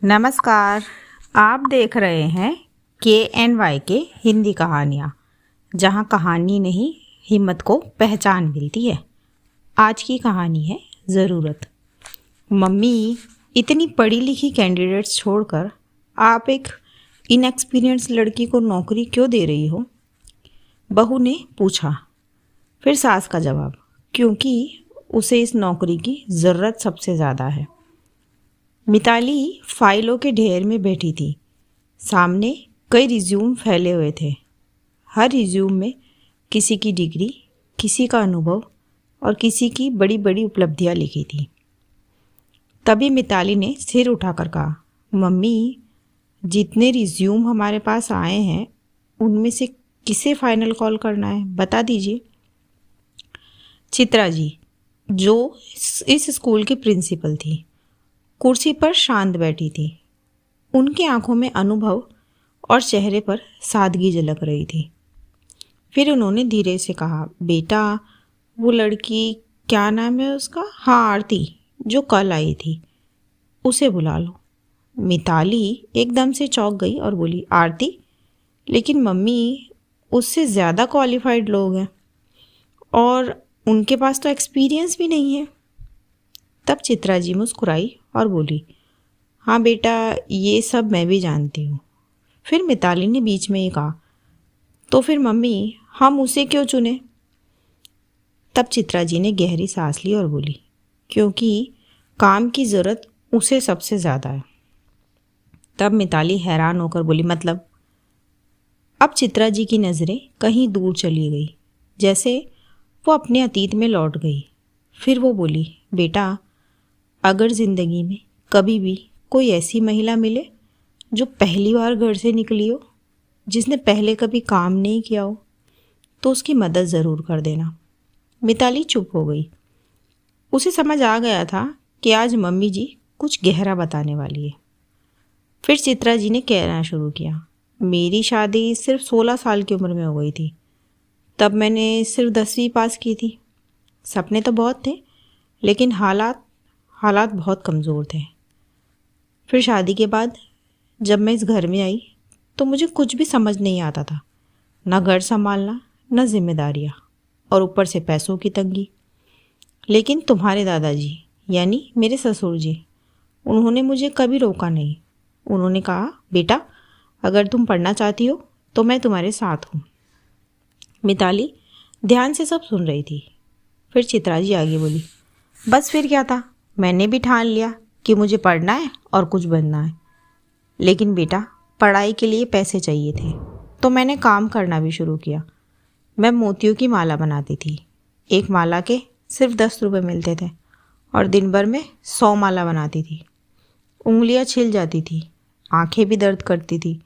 नमस्कार। आप देख रहे हैं KNY के हिंदी कहानियाँ, जहाँ कहानी नहीं हिम्मत को पहचान मिलती है। आज की कहानी है ज़रूरत। मम्मी, इतनी पढ़ी लिखी कैंडिडेट्स छोड़कर आप एक इनएक्सपीरियंस लड़की को नौकरी क्यों दे रही हो? बहू ने पूछा। फिर सास का जवाब, क्योंकि उसे इस नौकरी की ज़रूरत सबसे ज़्यादा है। मिताली फाइलों के ढेर में बैठी थी। सामने कई रिज्यूम फैले हुए थे। हर रिज्यूम में किसी की डिग्री, किसी का अनुभव और किसी की बड़ी बड़ी उपलब्धियां लिखी थी। तभी मिताली ने सिर उठाकर कहा, मम्मी, जितने रिज्यूम हमारे पास आए हैं उनमें से किसे फाइनल कॉल करना है, बता दीजिए। चित्रा जी, जो इस स्कूल की प्रिंसिपल थी, कुर्सी पर शांत बैठी थी। उनकी आंखों में अनुभव और चेहरे पर सादगी झलक रही थी। फिर उन्होंने धीरे से कहा, बेटा, वो लड़की, क्या नाम है उसका? हाँ, आरती, जो कल आई थी, उसे बुला लो। मिताली एकदम से चौंक गई और बोली, आरती? लेकिन मम्मी, उससे ज़्यादा क्वालिफाइड लोग हैं और उनके पास तो एक्सपीरियंस भी नहीं है। तब चित्रा जी मुस्कुराई और बोली, हाँ बेटा, ये सब मैं भी जानती हूँ। फिर मिताली ने बीच में ही कहा, तो फिर मम्मी, हम उसे क्यों चुने? तब चित्रा जी ने गहरी सांस ली और बोली, क्योंकि काम की ज़रूरत उसे सबसे ज़्यादा है। तब मिताली हैरान होकर बोली, मतलब? अब चित्रा जी की नज़रें कहीं दूर चली गई, जैसे वो अपने अतीत में लौट गई। फिर वो बोली, बेटा, अगर ज़िंदगी में कभी भी कोई ऐसी महिला मिले जो पहली बार घर से निकली हो, जिसने पहले कभी काम नहीं किया हो, तो उसकी मदद ज़रूर कर देना। मिताली चुप हो गई। उसे समझ आ गया था कि आज मम्मी जी कुछ गहरा बताने वाली है। फिर चित्रा जी ने कहना शुरू किया, मेरी शादी सिर्फ 16 साल की उम्र में हो गई थी। तब मैंने सिर्फ 10वीं पास की थी। सपने तो बहुत थे, लेकिन हालात बहुत कमज़ोर थे। फिर शादी के बाद जब मैं इस घर में आई तो मुझे कुछ भी समझ नहीं आता था, ना घर संभालना, ना जिम्मेदारियाँ, और ऊपर से पैसों की तंगी। लेकिन तुम्हारे दादाजी, यानी मेरे ससुर जी, उन्होंने मुझे कभी रोका नहीं। उन्होंने कहा, बेटा, अगर तुम पढ़ना चाहती हो तो मैं तुम्हारे साथ हूँ। मिताली ध्यान से सब सुन रही थी। फिर चित्रा जी आगे बोली, बस फिर क्या था, मैंने भी ठान लिया कि मुझे पढ़ना है और कुछ बनना है। लेकिन बेटा, पढ़ाई के लिए पैसे चाहिए थे, तो मैंने काम करना भी शुरू किया। मैं मोतियों की माला बनाती थी। एक माला के सिर्फ 10 रुपये मिलते थे और दिन भर में 100 माला बनाती थी। उंगलियां छिल जाती थी, आंखें भी दर्द करती थी,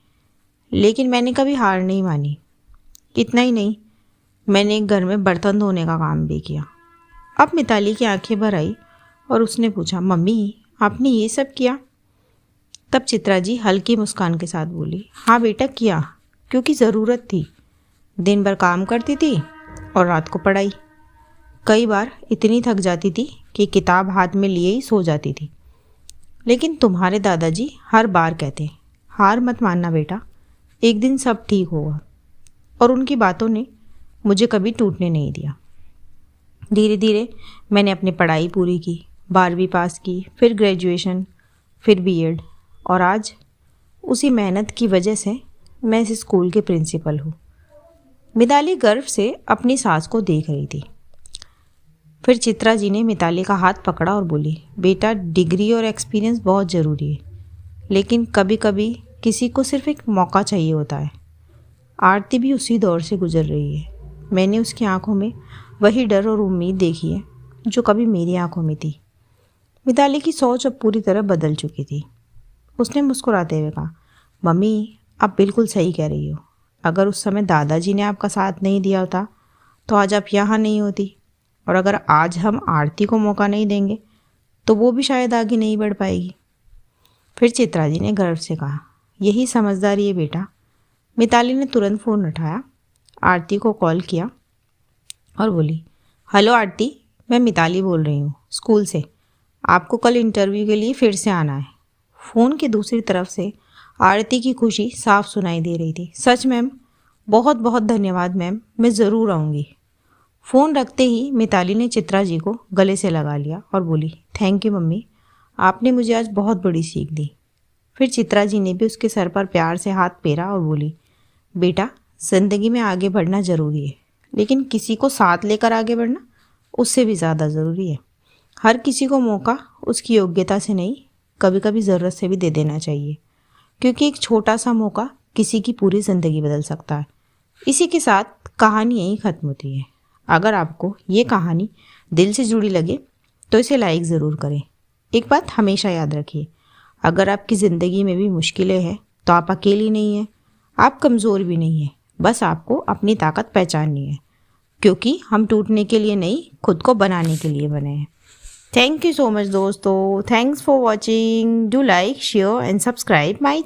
लेकिन मैंने कभी हार नहीं मानी। इतना ही नहीं, मैंने एक घर में बर्तन धोने का काम भी किया। अब मिताली की आंखें भर आई और उसने पूछा, मम्मी, आपने ये सब किया? तब चित्रा जी हल्की मुस्कान के साथ बोली, हाँ बेटा, किया, क्योंकि ज़रूरत थी। दिन भर काम करती थी और रात को पढ़ाई। कई बार इतनी थक जाती थी कि किताब हाथ में लिए ही सो जाती थी। लेकिन तुम्हारे दादाजी हर बार कहते, हार मत मानना बेटा, एक दिन सब ठीक होगा। और उनकी बातों ने मुझे कभी टूटने नहीं दिया। धीरे धीरे मैंने अपनी पढ़ाई पूरी की, 12वीं पास की, फिर ग्रेजुएशन, फिर बीएड, और आज उसी मेहनत की वजह से मैं इस स्कूल के प्रिंसिपल हूँ। मिताली गर्व से अपनी सास को देख रही थी। फिर चित्रा जी ने मिताली का हाथ पकड़ा और बोली, बेटा, डिग्री और एक्सपीरियंस बहुत ज़रूरी है, लेकिन कभी कभी किसी को सिर्फ एक मौका चाहिए होता है। आरती भी उसी दौर से गुजर रही है। मैंने उसकी आंखों में वही डर और उम्मीद देखी है जो कभी मेरी आंखों में थी। मिताली की सोच अब पूरी तरह बदल चुकी थी। उसने मुस्कुराते हुए कहा, मम्मी, आप बिल्कुल सही कह रही हो। अगर उस समय दादाजी ने आपका साथ नहीं दिया होता तो आज आप यहाँ नहीं होती, और अगर आज हम आरती को मौका नहीं देंगे तो वो भी शायद आगे नहीं बढ़ पाएगी। फिर चित्रा जी ने गर्व से कहा, यही समझदारी है बेटा। मिताली ने तुरंत फ़ोन उठाया, आरती को कॉल किया और बोली, हेलो आरती, मैं मिताली बोल रही हूँ स्कूल से। आपको कल इंटरव्यू के लिए फिर से आना है। फ़ोन के दूसरी तरफ से आरती की खुशी साफ सुनाई दे रही थी। सच मैम, बहुत बहुत धन्यवाद मैम, मैं ज़रूर आऊँगी। फ़ोन रखते ही मिताली ने चित्रा जी को गले से लगा लिया और बोली, थैंक यू मम्मी, आपने मुझे आज बहुत बड़ी सीख दी। फिर चित्रा जी ने भी उसके सर पर प्यार से हाथ फेरा और बोली, बेटा, ज़िंदगी में आगे बढ़ना ज़रूरी है, लेकिन किसी को साथ लेकर आगे बढ़ना उससे भी ज़्यादा ज़रूरी है। हर किसी को मौका उसकी योग्यता से नहीं, कभी कभी ज़रूरत से भी दे देना चाहिए, क्योंकि एक छोटा सा मौका किसी की पूरी ज़िंदगी बदल सकता है। इसी के साथ कहानी यहीं ख़त्म होती है। अगर आपको ये कहानी दिल से जुड़ी लगे तो इसे लाइक ज़रूर करें। एक बात हमेशा याद रखिए, अगर आपकी ज़िंदगी में भी मुश्किलें हैं तो आप अकेली नहीं हैं, आप कमज़ोर भी नहीं हैं, बस आपको अपनी ताकत पहचाननी है, क्योंकि हम टूटने के लिए नहीं, खुद को बनाने के लिए बने हैं। थैंक यू सो मच दोस्तों, thanks for watching, do like, share and subscribe my